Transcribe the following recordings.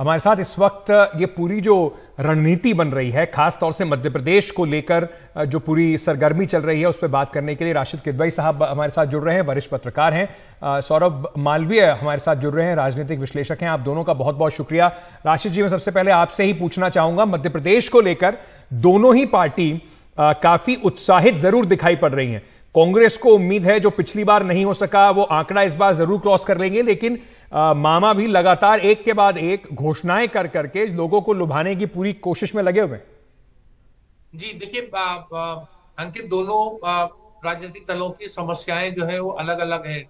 हमारे साथ इस वक्त ये पूरी जो रणनीति बन रही है, खास तौर से मध्य प्रदेश को लेकर जो पूरी सरगर्मी चल रही है, उस पर बात करने के लिए राशिद किदवई साहब हमारे साथ जुड़ रहे हैं, वरिष्ठ पत्रकार हैं। सौरभ मालवीय हमारे साथ जुड़ रहे हैं, राजनीतिक विश्लेषक हैं। आप दोनों का बहुत बहुत शुक्रिया। राशिद जी, मैं सबसे पहले आपसे ही पूछना चाहूंगा, मध्य प्रदेश को लेकर दोनों ही पार्टी काफी उत्साहित जरूर दिखाई पड़ रही हैं। कांग्रेस को उम्मीद है जो पिछली बार नहीं हो सका वो आंकड़ा इस बार जरूर क्रॉस कर लेंगे, लेकिन मामा भी लगातार एक के बाद एक घोषणाएं कर करके लोगों को लुभाने की पूरी कोशिश में लगे हुए हैं। जी देखिए, अंकित, दोनों राजनीतिक दलों की समस्याएं जो है वो अलग अलग है।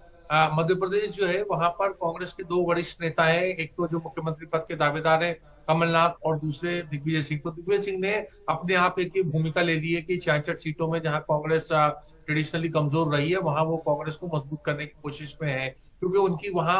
मध्य प्रदेश जो है वहां पर कांग्रेस के दो वरिष्ठ नेता हैं, एक तो जो मुख्यमंत्री पद के दावेदार हैं कमलनाथ, और दूसरे दिग्विजय सिंह। तो दिग्विजय सिंह ने अपने आप एक ही भूमिका ले ली है कि 66 सीटों में जहां कांग्रेस ट्रेडिशनली कमजोर रही है वहां वो कांग्रेस को मजबूत करने की कोशिश में है, क्योंकि उनकी वहां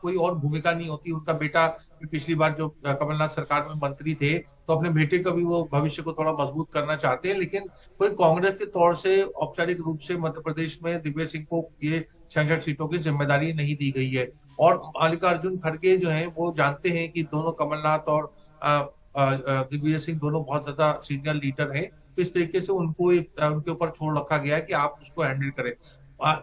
कोई और भूमिका नहीं होती। उनका बेटा पिछली बार जो कमलनाथ सरकार में मंत्री थे, तो अपने बेटे का भी वो भविष्य को थोड़ा मजबूत करना चाहते हैं, लेकिन कोई कांग्रेस के तौर से औपचारिक रूप से मध्य प्रदेश में दिग्विजय सिंह को ये 66 सीटों की जिम्मेदारी नहीं दी गई है। और मल्लिकार्जुन खड़गे जो है वो जानते हैं कि दोनों कमलनाथ और दिग्विजय सिंह दोनों बहुत ज्यादा सीनियर लीडर हैं, तो इस तरीके से उनको उनके ऊपर छोड़ रखा गया है कि आप उसको हैंडल करें।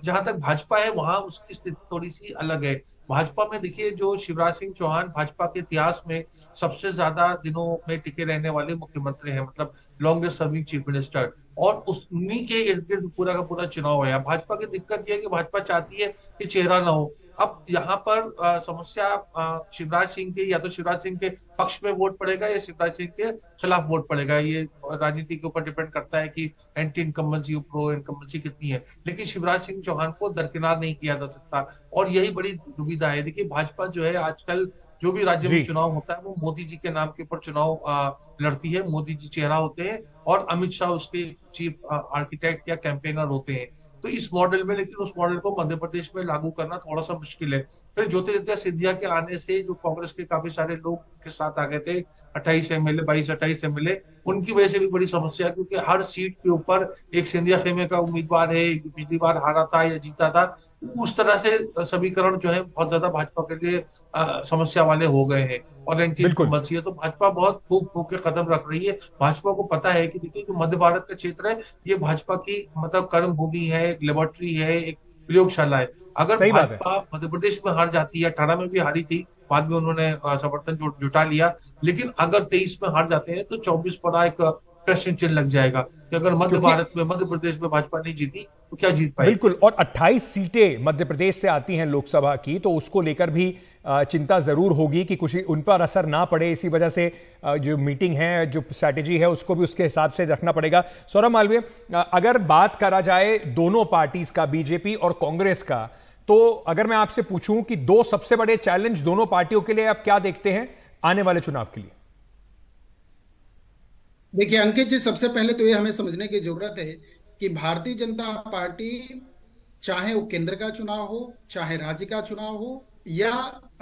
जहां तक भाजपा है वहां उसकी स्थिति थोड़ी सी अलग है। भाजपा में देखिए, जो शिवराज सिंह चौहान भाजपा के इतिहास में सबसे ज्यादा दिनों में टिके रहने वाले मुख्यमंत्री हैं, मतलब लॉन्गेस्ट सर्विंग चीफ मिनिस्टर, और उन्हीं के इर्द गिर्द पूरा का पूरा चुनाव है। भाजपा की दिक्कत यह है कि भाजपा चाहती है कि चेहरा ना हो। अब यहाँ पर समस्या शिवराज सिंह के, या तो शिवराज सिंह के पक्ष में वोट पड़ेगा या शिवराज सिंह के खिलाफ वोट पड़ेगा। ये राजनीति के ऊपर डिपेंड करता है कि एंटी इनकम्बेंसी प्रो इनकम्बेंसी कितनी है, लेकिन शिवराज सिंह चौहान को दरकिनार नहीं किया जा सकता, और यही बड़ी दुविधा है। देखिए, भाजपा जो है आजकल जो भी राज्य में चुनाव होता है वो मोदी जी के नाम के ऊपर चुनाव लड़ती है। मोदी जी चेहरा होते हैं और अमित शाह उसके चीफ आर्किटेक्ट या कैंपेनर होते हैं। तो इस मॉडल में, लेकिन उस मॉडल को मध्य प्रदेश में लागू करना थोड़ा सा मुश्किल है। फिर ज्योतिरादित्य सिंधिया के आने से जो कांग्रेस के काफी सारे लोग के साथ आ गए थे, 28 एमएलए, 22-28 एमएलए, उनकी वजह से भी बड़ी समस्या, क्योंकि हर सीट के ऊपर एक सिंधिया खेमे का उम्मीदवार है, पिछली बार हारा था या जीता था। उस तरह से समीकरण जो है बहुत ज्यादा भाजपा के लिए समस्या वाले हो गए हैं, और एंटी इनकम्बेंसी है। तो भाजपा बहुत फूक फूक के कदम रख रही है। भाजपा को पता है कि देखिए, जो मध्य भारत का क्षेत्र है ये भाजपा की मतलब कर्म भूमि है, एक लेबोरेटरी है, एक प्रयोगशाला है। अगर भाजपा मध्य प्रदेश में हार जाती है, 18 में भी हारी थी, बाद में उन्होंने समर्थन जुटा लिया, लेकिन अगर 23 में हार जाते हैं तो 24 पर एक प्रश्न चिन्ह लग जाएगा कि अगर मध्य भारत में, मध्य प्रदेश में भाजपा नहीं जीती तो क्या जीत पाएगी। बिल्कुल, और 28 सीटें मध्य प्रदेश से आती हैं लोकसभा की, तो उसको लेकर भी चिंता जरूर होगी कि कुछ उन पर असर ना पड़े। इसी वजह से जो मीटिंग है, जो स्ट्रैटेजी है, उसको भी उसके हिसाब से रखना पड़ेगा। सौरभ मालवीय, अगर बात करा जाए दोनों पार्टीज का, बीजेपी और कांग्रेस का, तो अगर मैं आपसे पूछूं कि दो सबसे बड़े चैलेंज दोनों पार्टियों के लिए आप क्या देखते हैं आने वाले चुनाव के लिए? देखिए अंकित जी, सबसे पहले तो ये हमें समझने की जरूरत है कि भारतीय जनता पार्टी, चाहे वो केंद्र का चुनाव हो, चाहे राज्य का चुनाव हो, या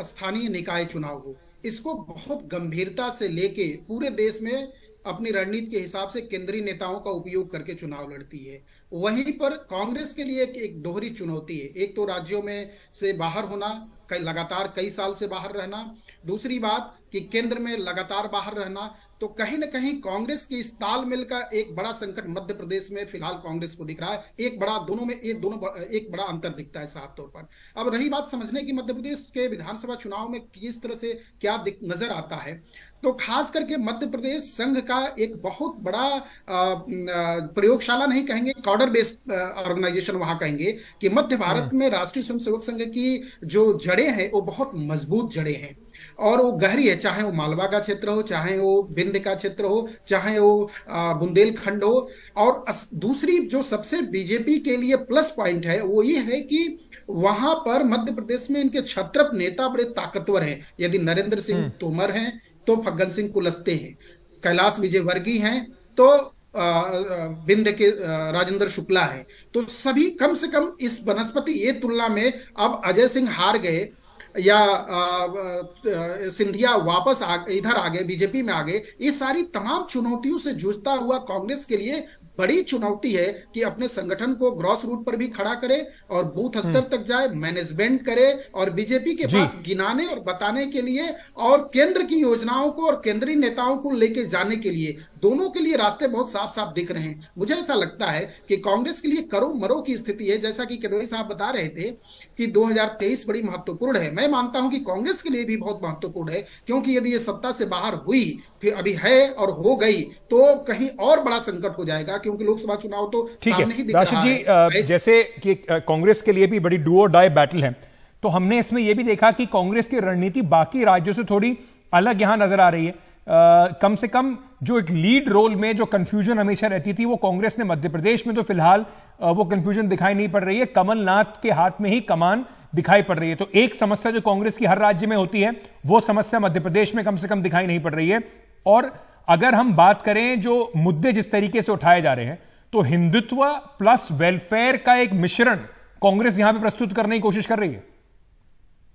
स्थानीय निकाय चुनाव हो, इसको बहुत गंभीरता से लेके पूरे देश में अपनी रणनीति के हिसाब से केंद्रीय नेताओं का उपयोग करके चुनाव लड़ती है। वहीं पर कांग्रेस के लिए एक दोहरी चुनौती है। एक तो राज्यों में से बाहर होना, लगातार कई साल से बाहर रहना, दूसरी बात कि केंद्र में लगातार बाहर रहना। तो कहीं ना कहीं कांग्रेस के इस तालमेल का एक बड़ा संकट मध्य प्रदेश में फिलहाल कांग्रेस को दिख रहा है। एक बड़ा दोनों में एक बड़ा अंतर दिखता है साफ तौर पर। अब रही बात समझने की मध्य प्रदेश के विधानसभा चुनाव में किस तरह से क्या नजर आता है, तो खास करके मध्य प्रदेश संघ का एक बहुत बड़ा प्रयोगशाला नहीं कहेंगे, कॉर्डर बेस्ड ऑर्गेनाइजेशन वहां कहेंगे कि मध्य भारत में राष्ट्रीय स्वयंसेवक संघ की जो जड़ें हैं वो बहुत मजबूत जड़ें हैं और वो गहरी है। चाहे वो मालवा का क्षेत्र हो, चाहे वो विंध्य का क्षेत्र हो, चाहे वो बुंदेलखंड हो। और दूसरी जो सबसे बीजेपी के लिए प्लस पॉइंट है वो ये है कि वहां पर मध्य प्रदेश में इनके क्षत्रप नेता बड़े ताकतवर हैं। यदि नरेंद्र सिंह तोमर हैं तो फग्गन सिंह कुलस्ते हैं, कैलाश विजयवर्गीय हैं तो विंध्य के राजेंद्र शुक्ला है। तो सभी कम से कम इस बनस्पति ये तुलना में, अब अजय सिंह हार गए या सिंधिया वापस इधर आ गए, बीजेपी में आ गए, ये सारी तमाम चुनौतियों से जूझता हुआ कांग्रेस के लिए बड़ी चुनौती है कि अपने संगठन को ग्रॉस रूट पर भी खड़ा करे और बूथ स्तर तक जाए, मैनेजमेंट करे और बीजेपी के पास गिनाने और बताने के लिए और केंद्र की योजनाओं को और केंद्रीय नेताओं को लेके जाने के लिए, दोनों के लिए रास्ते बहुत साफ साफ दिख रहे हैं। मुझे ऐसा लगता है कि कांग्रेस के लिए करो मरो की स्थिति है। जैसा कि किदवई साहब बता रहे थे कि 2023 बड़ी महत्वपूर्ण है, मैं मानता हूं कि कांग्रेस के लिए भी बहुत महत्वपूर्ण है, क्योंकि यदि ये सत्ता से बाहर हुई, फिर अभी है और हो गई, तो कहीं और बड़ा संकट हो जाएगा, क्योंकि लोकसभा चुनाव तो सामने ही दिख रहा है। राशिद जी, जैसे कि कांग्रेस के लिए भी बड़ी डू और डाई बैटल है, तो हमने इसमें यह भी देखा कि कांग्रेस की रणनीति बाकी राज्यों से थोड़ी अलग यहां नजर आ रही है। कम से कम जो एक लीड रोल में जो कंफ्यूजन हमेशा रहती थी वो कांग्रेस ने मध्य प्रदेश में तो फिलहाल वो कंफ्यूजन दिखाई नहीं पड़ रही है, कमलनाथ के हाथ में ही कमान दिखाई पड़ रही है। तो एक समस्या जो कांग्रेस की हर राज्य में होती है वो समस्या मध्य प्रदेश में कम से कम दिखाई नहीं पड़ रही है। और अगर हम बात करें जो मुद्दे जिस तरीके से उठाए जा रहे हैं, तो हिंदुत्व प्लस वेलफेयर का एक मिश्रण कांग्रेस यहां पे प्रस्तुत करने की कोशिश कर रही है।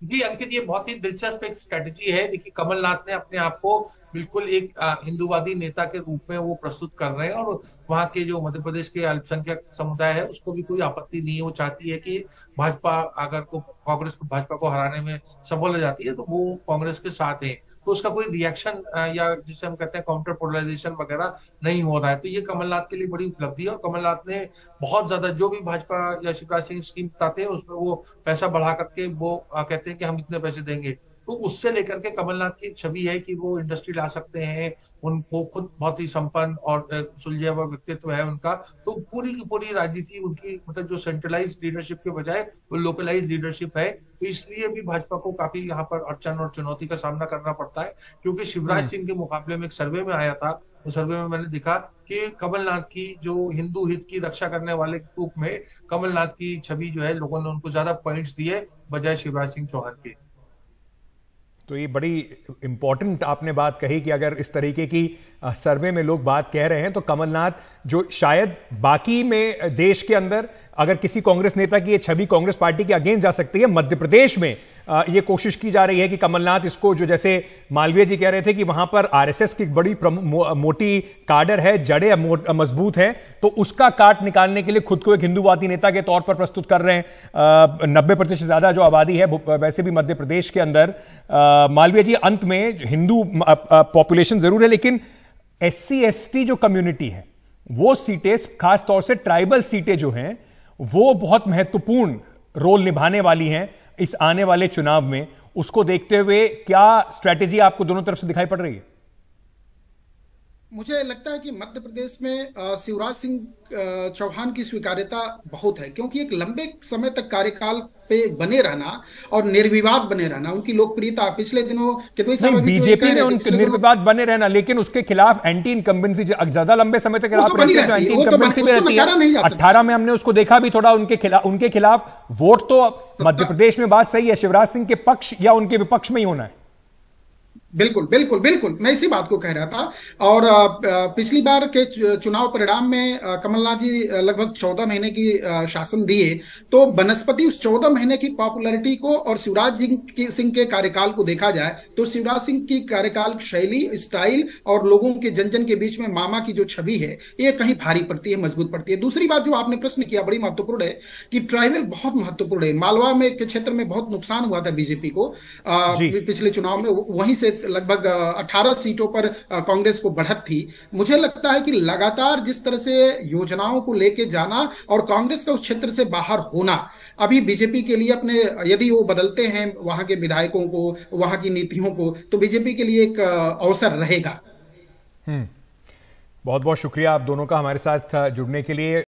जी अंकित, ये बहुत ही दिलचस्प एक स्ट्रेटेजी है। देखिए, कमलनाथ ने अपने आप को बिल्कुल एक हिंदूवादी नेता के रूप में वो प्रस्तुत कर रहे हैं, और वहां के जो मध्य प्रदेश के अल्पसंख्यक समुदाय है उसको भी कोई आपत्ति नहीं है। वो चाहती है कि भाजपा अगर कांग्रेस को भाजपा को हराने में सफल हो जाती है तो वो कांग्रेस के साथ है, तो उसका कोई रिएक्शन या जिसे हम कहते हैं काउंटर पोलराइजेशन वगैरह नहीं हो रहा है। तो ये कमलनाथ के लिए बड़ी उपलब्धि है, और कमलनाथ ने बहुत ज्यादा जो भी भाजपा या शिवराज सिंह स्कीम बताते हैं उसमें वो पैसा बढ़ा करके वो कहते हैं कि हम इतने पैसे देंगे, तो उससे लेकर के कमलनाथ की छवि है कि वो इंडस्ट्री ला सकते हैं, उनको खुद बहुत ही संपन्न और सुलझा हुआ व्यक्तित्व है उनका। तो पूरी की पूरी राजनीति उनकी, मतलब जो सेंट्रलाइज लीडरशिप के बजाय वो लोकलाइज लीडरशिप है, तो इसलिए भी भाजपा को काफी यहाँ पर अड़चन और चुनौती का सामना करना पड़ता है। क्योंकि शिवराज सिंह के मुकाबले में एक सर्वे में आया था, उस सर्वे में मैंने देखा कि कमलनाथ की जो हिंदू हित की रक्षा करने वाले के रूप में कमलनाथ की छवि जो है, लोगों ने उनको ज्यादा पॉइंट्स दिए बजाय शिवराज सिंह चौहान के। तो ये बड़ी इंपॉर्टेंट आपने बात कही कि अगर इस तरीके की सर्वे में लोग बात कह रहे हैं तो कमलनाथ, जो शायद बाकी में देश के अंदर अगर किसी कांग्रेस नेता की ये छवि कांग्रेस पार्टी के अगेंस्ट जा सकती है, मध्य प्रदेश में ये कोशिश की जा रही है कि कमलनाथ इसको, जो जैसे मालवीय जी कह रहे थे कि वहां पर आरएसएस की बड़ी मोटी काडर है, जड़ें मजबूत हैं, तो उसका काट निकालने के लिए खुद को एक हिंदूवादी नेता के तौर पर प्रस्तुत कर रहे हैं। 90% से ज्यादा जो आबादी है वैसे भी मध्य प्रदेश के अंदर, मालवीय जी, अंत में हिंदू पॉपुलेशन जरूर है, लेकिन SC ST जो कम्युनिटी है वो सीटें, खासतौर से ट्राइबल सीटें जो हैं, वो बहुत महत्वपूर्ण रोल निभाने वाली हैं इस आने वाले चुनाव में। उसको देखते हुए क्या स्ट्रैटेजी आपको दोनों तरफ से दिखाई पड़ रही है? मुझे लगता है कि मध्य प्रदेश में शिवराज सिंह चौहान की स्वीकार्यता बहुत है, क्योंकि एक लंबे समय तक कार्यकाल पे बने रहना और निर्विवाद बने रहना उनकी लोकप्रियता पिछले दिनों के बीजेपी ने उनके निर्विवाद बने रहना, लेकिन उसके खिलाफ एंटी इनकम्बेंसी ज्यादा लंबे समय तक एंटी इनकम्बेंसी में रहती है। 18 में हमने उसको देखा भी थोड़ा, उनके खिलाफ वोट तो मध्य प्रदेश में, बात सही है, शिवराज सिंह के पक्ष या उनके विपक्ष में ही होना है। बिल्कुल बिल्कुल बिल्कुल, मैं इसी बात को कह रहा था। और पिछली बार के चुनाव परिणाम में कमलनाथ जी लगभग 14 महीने की शासन दिए, तो बनस्पति उस 14 महीने की पॉपुलैरिटी को और शिवराज सिंह के कार्यकाल को देखा जाए तो शिवराज सिंह की कार्यकाल शैली, स्टाइल और लोगों के जन जन के बीच में मामा की जो छवि है ये कहीं भारी पड़ती है, मजबूत पड़ती है। दूसरी बात जो आपने प्रश्न किया बड़ी महत्वपूर्ण है कि ट्राइबल बहुत महत्वपूर्ण है। मालवा में के क्षेत्र में बहुत नुकसान हुआ था बीजेपी को पिछले चुनाव में, वहीं से लगभग 18 सीटों पर कांग्रेस को बढ़त थी। मुझे लगता है कि लगातार जिस तरह से योजनाओं को लेके जाना और कांग्रेस का उस क्षेत्र से बाहर होना अभी बीजेपी के लिए, अपने यदि वो बदलते हैं वहां के विधायकों को, वहां की नीतियों को, तो बीजेपी के लिए एक अवसर रहेगा। बहुत बहुत शुक्रिया आप दोनों का हमारे साथ जुड़ने के लिए।